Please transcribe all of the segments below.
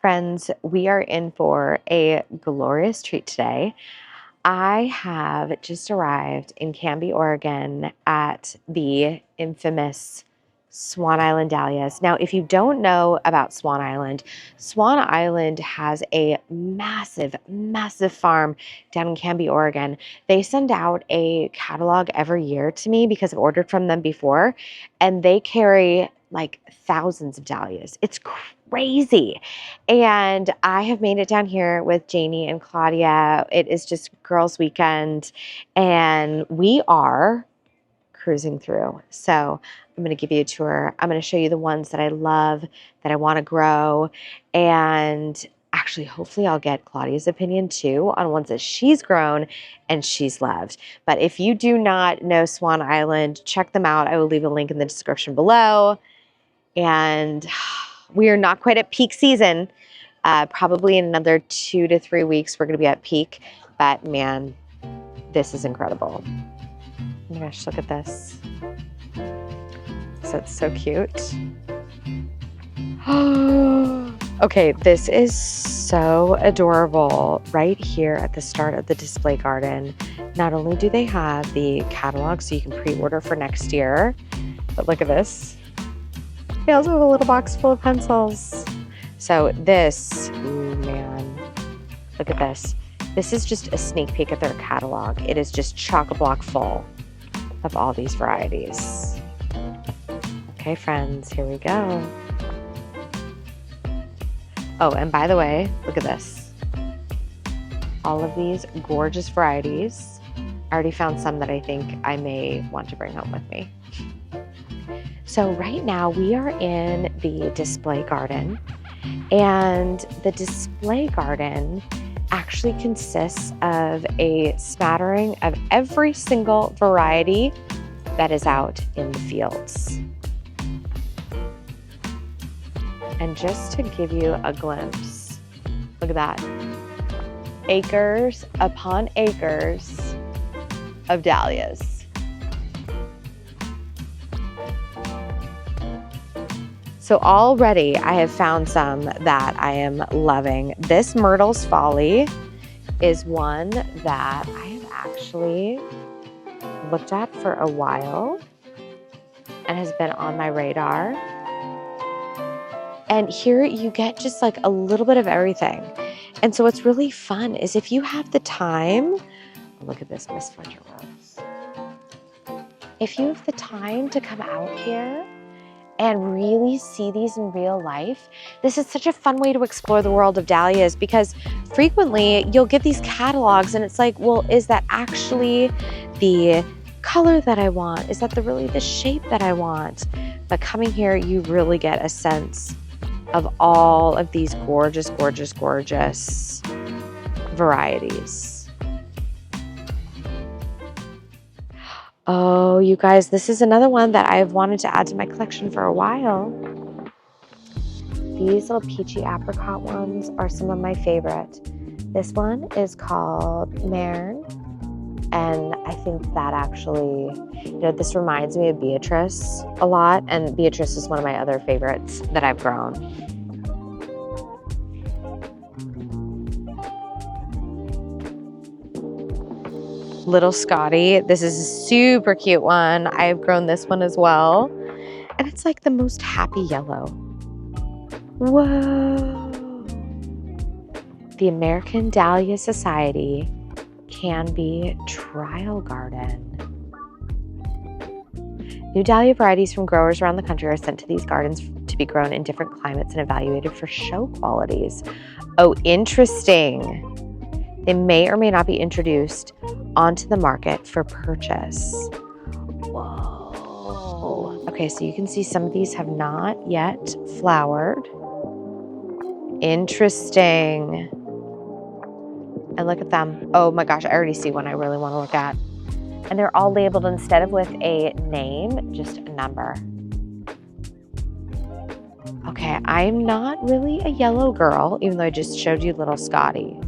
Friends, we are in for a glorious treat today. I have just arrived in Canby, Oregon at the infamous Swan Island Dahlias. Now, if you don't know about Swan Island has a massive, massive farm down in Canby, Oregon. They send out a catalog every year to me because I've ordered from them before, and they carry like thousands of dahlias. It's crazy. And I have made it down here with Janie and Claudia. It is just girls' weekend, and we are cruising through. So I'm going to give you a tour. I'm going to show you the ones that I love, that I want to grow, and actually, hopefully I'll get Claudia's opinion too on ones that she's grown and she's loved. But if you do not know Swan Island, check them out. I will leave a link in the description below. And we are not quite at peak season. Probably in another 2 to 3 weeks, we're going to be at peak. But man, this is incredible. Oh my gosh, look at this. So it's so cute. Okay, this is so adorable. Right here at the start of the display garden, not only do they have the catalog so you can pre-order for next year, but look at this. They also have a little box full of pencils. So this, ooh man, look at this. This is just a sneak peek at their catalog. It is just chock-a-block full of all these varieties. Okay, friends, here we go. Oh, and by the way, look at this. All of these gorgeous varieties. I already found some that I think I may want to bring home with me. So right now we are in the display garden, and the display garden actually consists of a smattering of every single variety that is out in the fields. And just to give you a glimpse, look at that. Acres upon acres of dahlias. So already I have found some that I am loving. This Myrtles Folly is one that I have actually looked at for a while and has been on my radar. And here you get just like a little bit of everything. And so what's really fun is if you have the time, look at this Miss Fletcher Rose. If you have the time to come out here and really see these in real life, this is such a fun way to explore the world of dahlias, because frequently you'll get these catalogs and it's like, well, is that actually the color that I want? Is that really the shape that I want? But coming here, you really get a sense of all of these gorgeous, gorgeous, gorgeous varieties. Oh, you guys, this is another one that I've wanted to add to my collection for a while. These little peachy apricot ones are some of my favorite. This one is called Marn, and I think that actually, this reminds me of Beatrice a lot, and Beatrice is one of my other favorites that I've grown. Little Scotty, this is a super cute one. I've grown this one as well, and it's like the most happy yellow. Whoa! The American Dahlia Society Canby Trial Garden. New dahlia varieties from growers around the country are sent to these gardens to be grown in different climates and evaluated for show qualities. Oh, interesting. They may or may not be introduced onto the market for purchase. Whoa. Okay, so you can see some of these have not yet flowered. Interesting. And look at them. Oh my gosh, I already see one I really want to look at. And they're all labeled, instead of with a name, just a number. Okay, I'm not really a yellow girl, even though I just showed you little Scotty.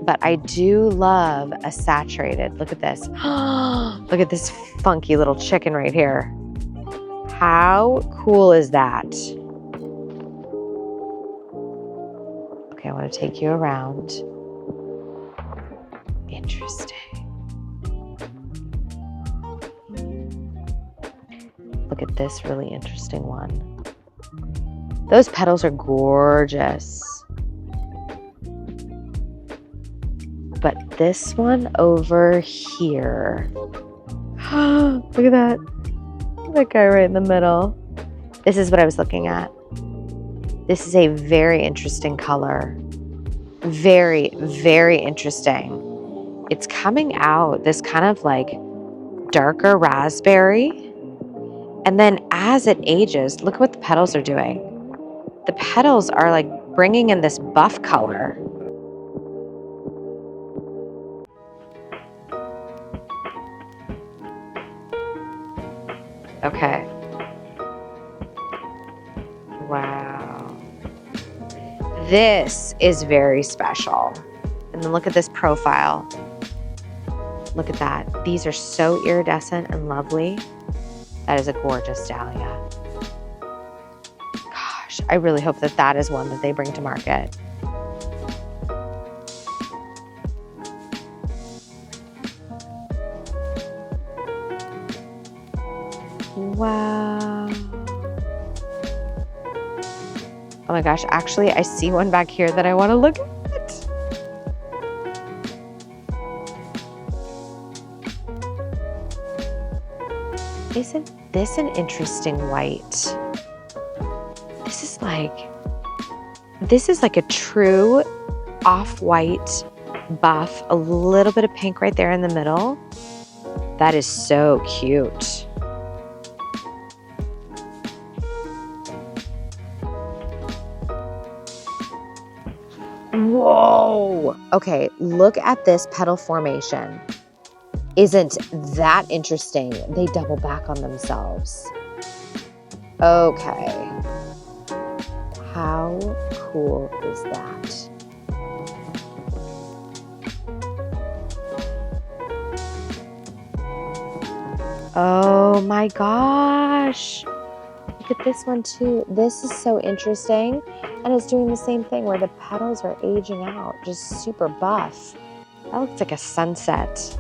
But I do love a saturated. Look at this. Look at this funky little chicken right here. How cool is that? Okay, I want to take you around. Interesting. Look at this really interesting one. Those petals are gorgeous. But this one over here. Look at that. That guy right in the middle. This is what I was looking at. This is a very interesting color. Very, very interesting. It's coming out this kind of like darker raspberry. And then as it ages, look what the petals are doing. The petals are like bringing in this buff color. Okay. Wow. This is very special. And then look at this profile. Look at that. These are so iridescent and lovely. That is a gorgeous dahlia. Gosh, I really hope that that is one that they bring to market. Wow. Oh my gosh, actually, I see one back here that I want to look at. Isn't this an interesting white? This is like a true off-white buff, a little bit of pink right there in the middle. That is so cute. Whoa. Okay, look at this petal formation. Isn't that interesting? They double back on themselves. Okay. How cool is that? Oh my gosh. Look at this one too. This is so interesting. And it's doing the same thing where the petals are aging out, just super buff. That looks like a sunset.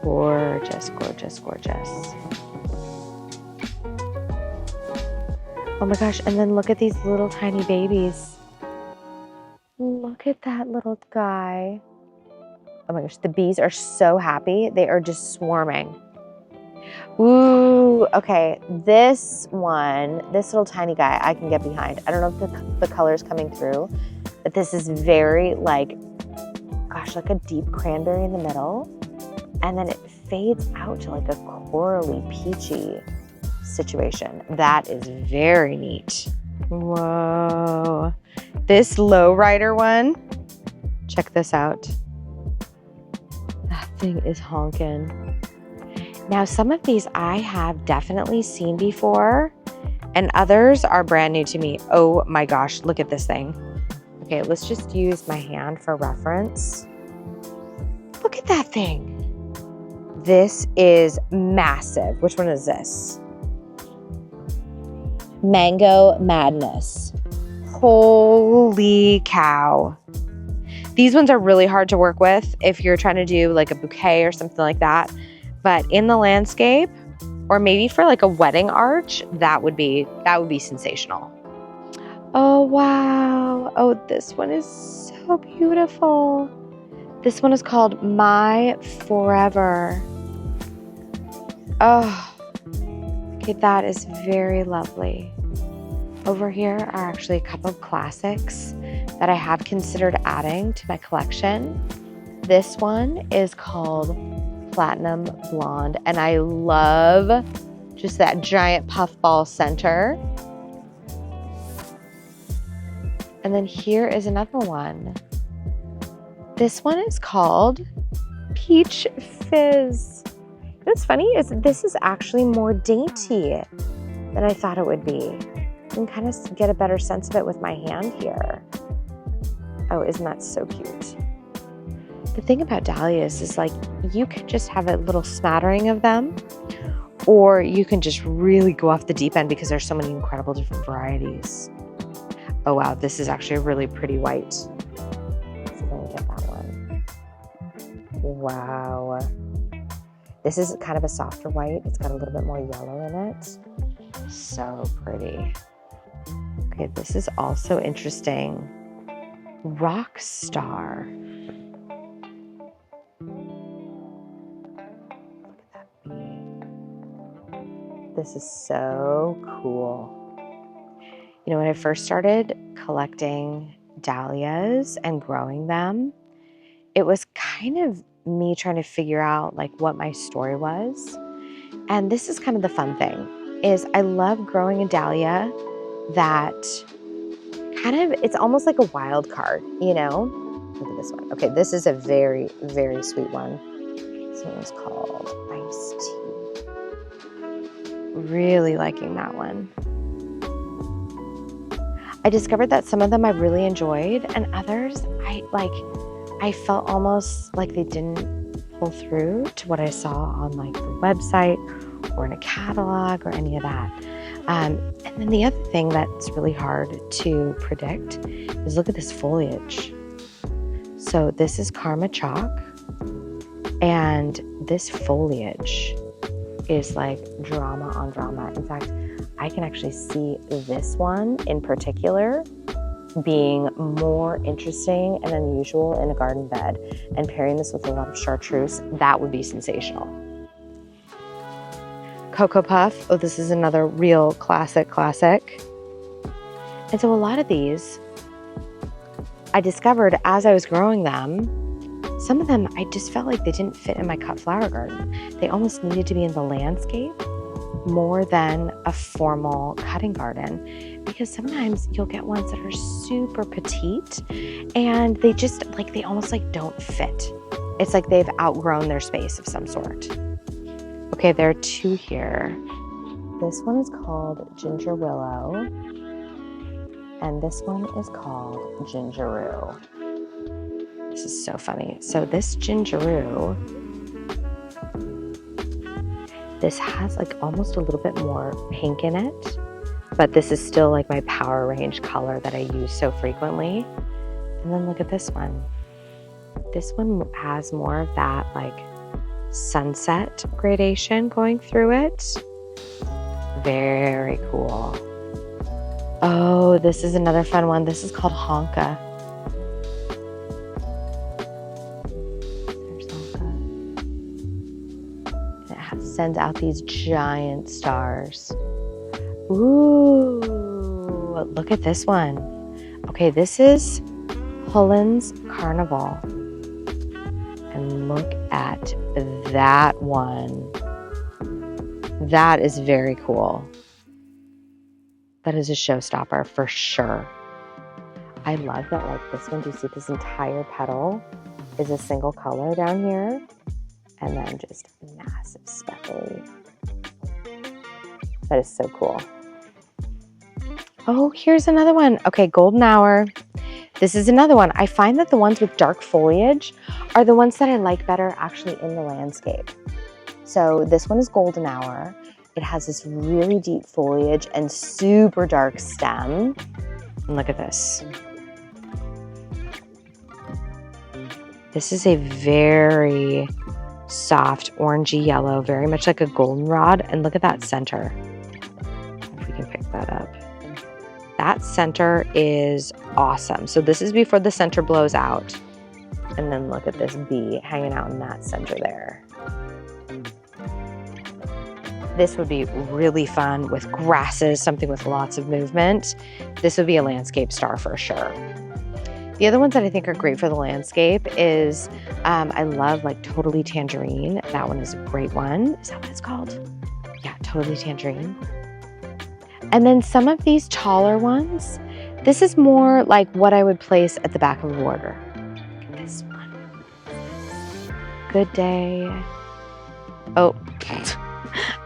Gorgeous, gorgeous, gorgeous. Oh my gosh, and then look at these little tiny babies. Look at that little guy. Oh my gosh, the bees are so happy. They are just swarming. Ooh, okay. This one, this little tiny guy, I can get behind. I don't know if the color's coming through, but this is very like, gosh, like a deep cranberry in the middle. And then it fades out to like a corally peachy situation. That is very neat. Whoa. This lowrider one, check this out. That thing is honking. Now, some of these I have definitely seen before, and others are brand new to me. Oh my gosh, look at this thing. Okay, let's just use my hand for reference. Look at that thing. This is massive. Which one is this? Mango Madness. Holy cow. These ones are really hard to work with if you're trying to do like a bouquet or something like that. But in the landscape, or maybe for like a wedding arch, that would be sensational. Oh, wow. Oh, this one is so beautiful. This one is called My Forever. Oh, okay, that is very lovely. Over here are actually a couple of classics that I have considered adding to my collection. This one is called Platinum Blonde, and I love just that giant puffball center. And then here is another one. This one is called Peach Fizz. What's funny is this is actually more dainty than I thought it would be. You can kind of get a better sense of it with my hand here. Oh, isn't that so cute? The thing about dahlias is like you can just have a little smattering of them, or you can just really go off the deep end because there's so many incredible different varieties. Oh wow, this is actually a really pretty white. Let's see if I can get that one. Wow. This is kind of a softer white. It's got a little bit more yellow in it. So pretty. Okay, this is also interesting. Rock Star. Look at that bee. This is so cool. You know, when I first started collecting dahlias and growing them, it was kind of me trying to figure out like what my story was. And this is kind of the fun thing, is I love growing a dahlia that kind of, it's almost like a wild card, you know? Look at this one. Okay, this is a very, very sweet one. This one is called Iced Tea. Really liking that one. I discovered that some of them I really enjoyed, and others I felt almost like they didn't pull through to what I saw on like the website or in a catalog or any of that. And then the other thing that's really hard to predict is look at this foliage. So this is Karma Chalk, and this foliage is like drama on drama. In fact, I can actually see this one in particular being more interesting and unusual in a garden bed, and pairing this with a lot of chartreuse, that would be sensational. Cocoa Puff, oh, this is another real classic. And so a lot of these, I discovered as I was growing them, some of them I just felt like they didn't fit in my cut flower garden. They almost needed to be in the landscape more than a formal cutting garden, because sometimes you'll get ones that are super petite and they just like, they almost like don't fit. It's like they've outgrown their space of some sort. Okay, there are two here. This one is called Ginger Willow, and this one is called Gingeroo. This is so funny. So this Gingeroo, this has like almost a little bit more pink in it, but this is still like my Power Range color that I use so frequently. And then look at this one. This one has more of that like sunset gradation going through it. Very cool. Oh, this is another fun one. This is called Honka. There's Honka. It sends out these giant stars. Ooh, look at this one. Okay, this is Hullen's Carnival. And look at that one. That is very cool. That is a showstopper for sure. I love that, like this one, do you see this entire petal is a single color down here? And then just massive speckly. That is so cool. Oh, here's another one. Okay, Golden Hour. This is another one. I find that the ones with dark foliage are the ones that I like better actually in the landscape. So this one is Golden Hour. It has this really deep foliage and super dark stem. And look at this. This is a very soft orangey yellow, very much like a goldenrod. And look at that center. If we can pick that up. That center is awesome. So this is before the center blows out. And then look at this bee hanging out in that center there. This would be really fun with grasses, something with lots of movement. This would be a landscape star for sure. The other ones that I think are great for the landscape is, I love like Totally Tangerine. That one is a great one. Is that what it's called? Yeah, Totally Tangerine. And then some of these taller ones, this is more like what I would place at the back of a border. Look at this one. Good Day. Oh,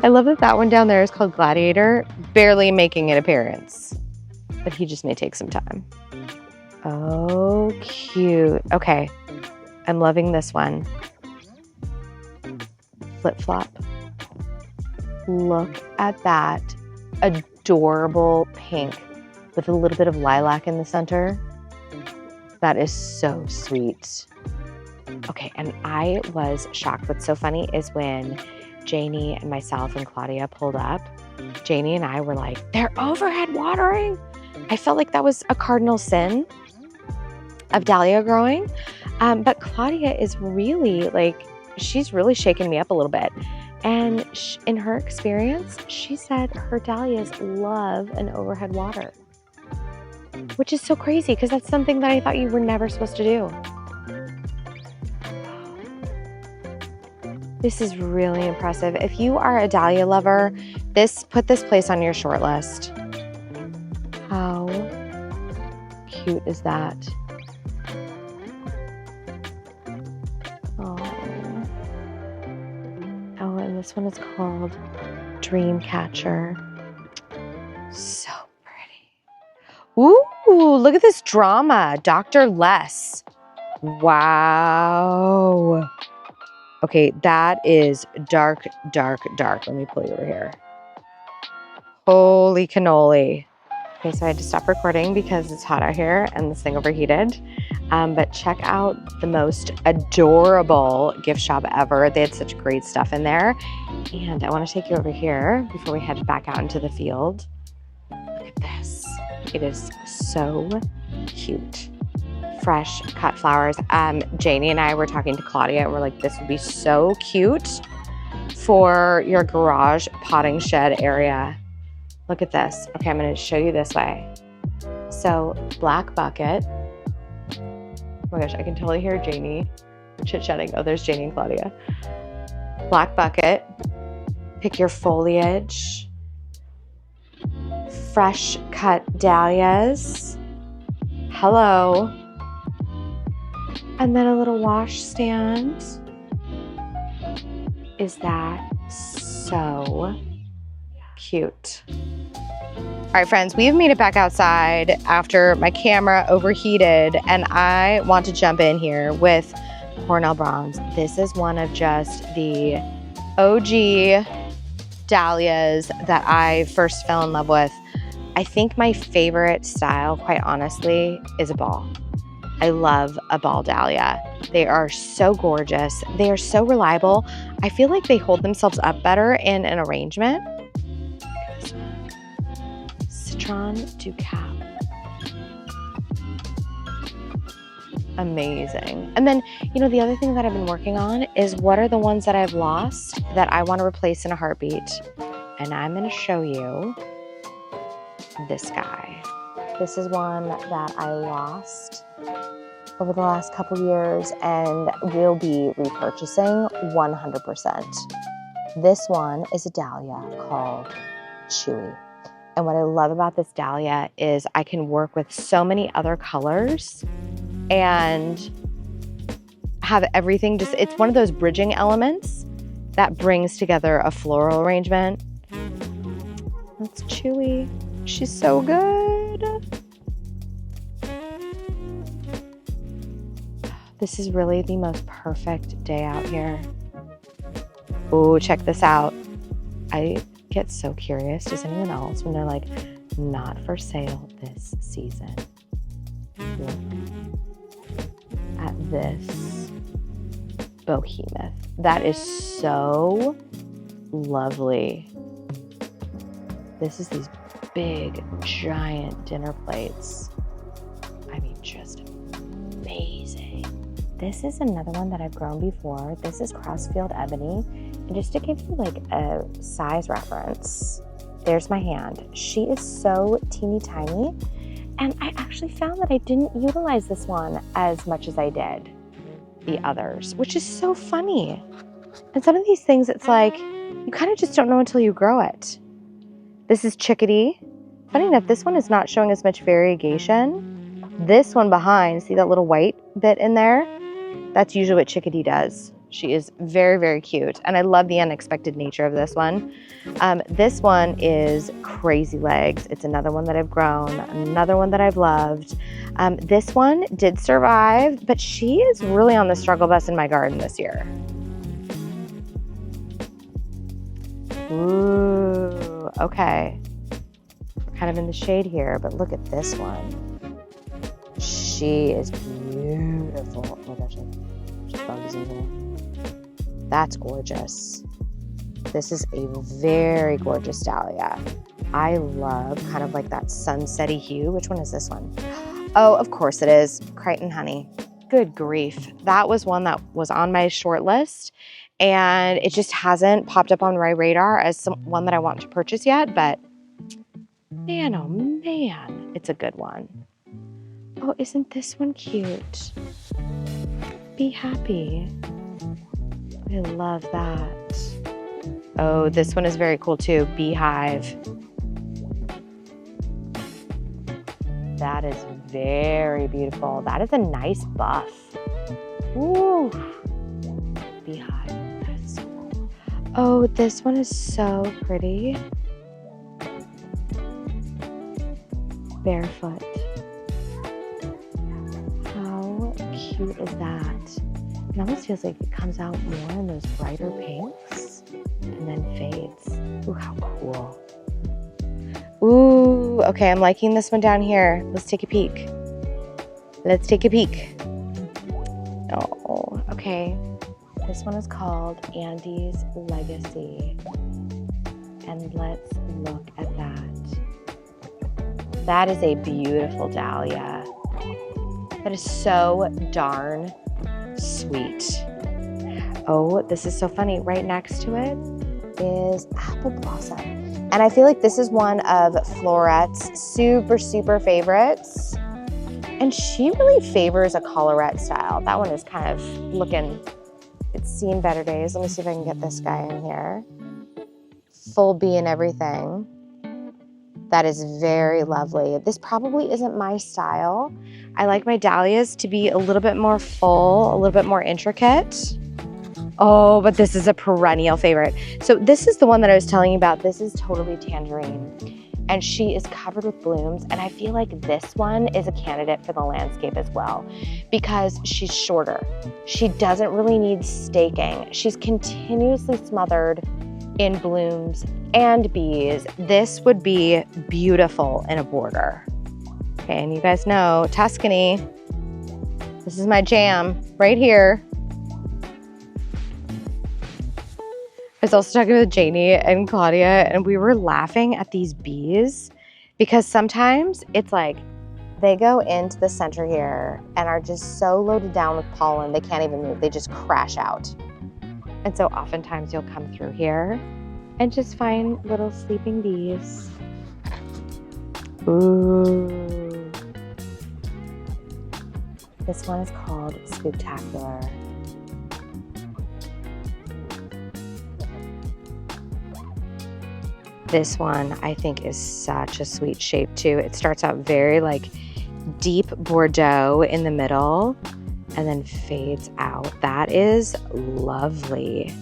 I love that one down there is called Gladiator, barely making an appearance, but he just may take some time. Oh, cute. Okay, I'm loving this one. Flip-flop. Look at that adorable pink with a little bit of lilac in the center. That is so sweet. Okay, and I was shocked. What's so funny is when Janie and myself and Claudia pulled up, Janie and I were like, they're overhead watering. I felt like that was a cardinal sin of Dahlia growing. But Claudia is really like, she's really shaken me up a little bit. And in her experience, she said her Dahlias love an overhead water, which is so crazy because that's something that I thought you were never supposed to do. This is really impressive. If you are a Dahlia lover, put this place on your short list. How cute is that? Oh, and this one is called Dreamcatcher. So pretty. Ooh, look at this drama. Dr. Les. Wow. Okay, that is dark, dark, dark. Let me pull you over here. Holy cannoli. Okay, so I had to stop recording because it's hot out here and this thing overheated. But check out the most adorable gift shop ever. They had such great stuff in there. And I want to take you over here before we head back out into the field. Look at this. It is so cute. Fresh cut flowers. Janie and I were talking to Claudia and we're like, this would be so cute for your garage potting shed area. Look at this. Okay, I'm going to show you this way. So black bucket. Oh my gosh, I can totally hear Janie chit-chatting. Oh, there's Janie and Claudia. Black bucket. Pick your foliage. Fresh cut dahlias. Hello. And then a little wash stand. Is that so cute? All right, friends, we've made it back outside after my camera overheated, and I want to jump in here with Cornell Bronze. This is one of just the OG dahlias that I first fell in love with. I think my favorite style, quite honestly, is a ball. I love a ball dahlia. They are so gorgeous. They are so reliable. I feel like they hold themselves up better in an arrangement. Citron du Cap. Amazing. And then, you know, the other thing that I've been working on is what are the ones that I've lost that I want to replace in a heartbeat. And I'm going to show you this guy. This is one that I lost over the last couple years and will be repurchasing 100%. This one is a dahlia called Chewy. And what I love about this dahlia is I can work with so many other colors and have everything just, it's one of those bridging elements that brings together a floral arrangement. That's Chewy. She's so good. This is really the most perfect day out here. Oh, check this out. I get so curious. Does anyone else when they're like, not for sale this season? Look at this behemoth. That is so lovely. This is these big, giant dinner plates. I mean, just amazing. This is another one that I've grown before. This is Crossfield Ebony. And just to give you like a size reference, there's my hand. She is so teeny tiny. And I actually found that I didn't utilize this one as much as I did the others, which is so funny. And some of these things, it's like, you kind of just don't know until you grow it. This is Chickity. Funny enough, this one is not showing as much variegation. This one behind, see that little white bit in there? That's usually what Chickity does. She is very, very cute. And I love the unexpected nature of this one. This one is Crazy Legs. It's another one that I've grown, another one that I've loved. This one did survive, but she is really on the struggle bus in my garden this year. Ooh, okay. We're kind of in the shade here, but look at this one. She is beautiful. Oh my gosh, there's bugs in here. That's gorgeous. This is a very gorgeous dahlia. I love kind of like that sunsetty hue. Which one is this one? Oh, of course it is. Crichton Honey. Good grief. That was one that was on my short list and it just hasn't popped up on my radar as one that I want to purchase yet, but man, oh man, it's a good one. Oh, isn't this one cute? Be happy. I love that. Oh, this one is very cool too. Beehive. That is very beautiful. That is a nice buff. Ooh. Beehive. That is so cool. Oh, this one is so pretty. Barefoot. How cute is that? It almost feels like it comes out more in those brighter pinks and then fades. Ooh, how cool. Ooh, okay, I'm liking this one down here. Let's take a peek. Let's take a peek. Oh, okay. This one is called Andy's Legacy. And let's look at that. That is a beautiful dahlia. That is so darn sweet. Oh, this is so funny. Right next to it is Apple Blossom. And I feel like this is one of Florette's super, super favorites. And she really favors a collarette style. That one is kind of looking, it's seen better days. Let me see if I can get this guy in here. Full bee and everything. That is very lovely. This probably isn't my style. I like my dahlias to be a little bit more full, a little bit more intricate. Oh, but this is a perennial favorite. So this is the one that I was telling you about. This is totally Tangerine. And she is covered with blooms. And I feel like this one is a candidate for the landscape as well because she's shorter. She doesn't really need staking. She's continuously smothered in blooms and bees. This would be beautiful in a border. Okay, and you guys know Tuscany. This is my jam right here. I was also talking with Janie and Claudia, and we were laughing at these bees because sometimes it's like they go into the center here and are just so loaded down with pollen, they can't even move. They just crash out. And so oftentimes you'll come through here and just find little sleeping bees. Ooh. This one is called Spooktacular. This one I think is such a sweet shape too. It starts out very like deep Bordeaux in the middle and then fades out. That is lovely.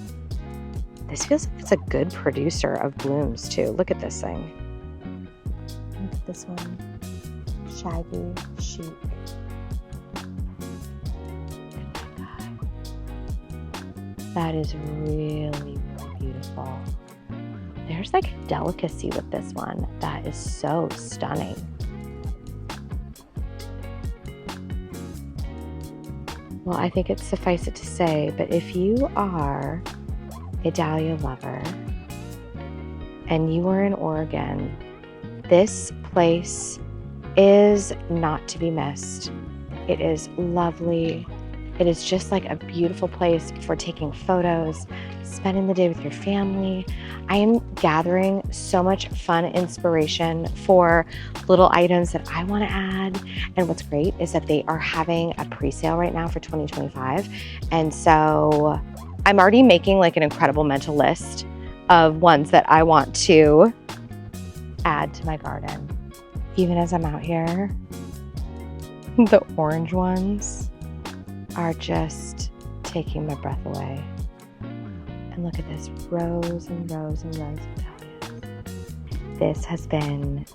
This feels like it's a good producer of blooms too. Look at this thing. Look at this one. Shaggy, chic. That is really, really beautiful. There's like a delicacy with this one that is so stunning. Well, I think it's suffice it to say, but if you are a dahlia lover and you are in Oregon, this place is not to be missed. It is lovely. It is just like a beautiful place for taking photos, spending the day with your family. I am gathering so much fun inspiration for little items that I want to add. And what's great is that they are having a pre-sale right now for 2025. And so I'm already making like an incredible mental list of ones that I want to add to my garden. Even as I'm out here, the orange ones are just taking my breath away. And look at this, rows and rows and rows of dahlias. This has been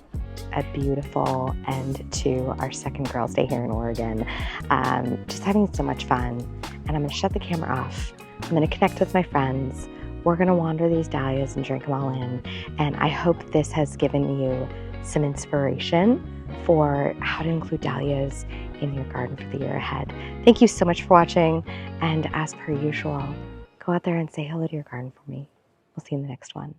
a beautiful end to our second Girls' Day here in Oregon. Just having so much fun. And I'm gonna shut the camera off. I'm gonna connect with my friends. We're gonna wander these dahlias and drink them all in. And I hope this has given you some inspiration for how to include dahlias in your garden for the year ahead. Thank you so much for watching. And as per usual, go out there and say hello to your garden for me. We'll see you in the next one.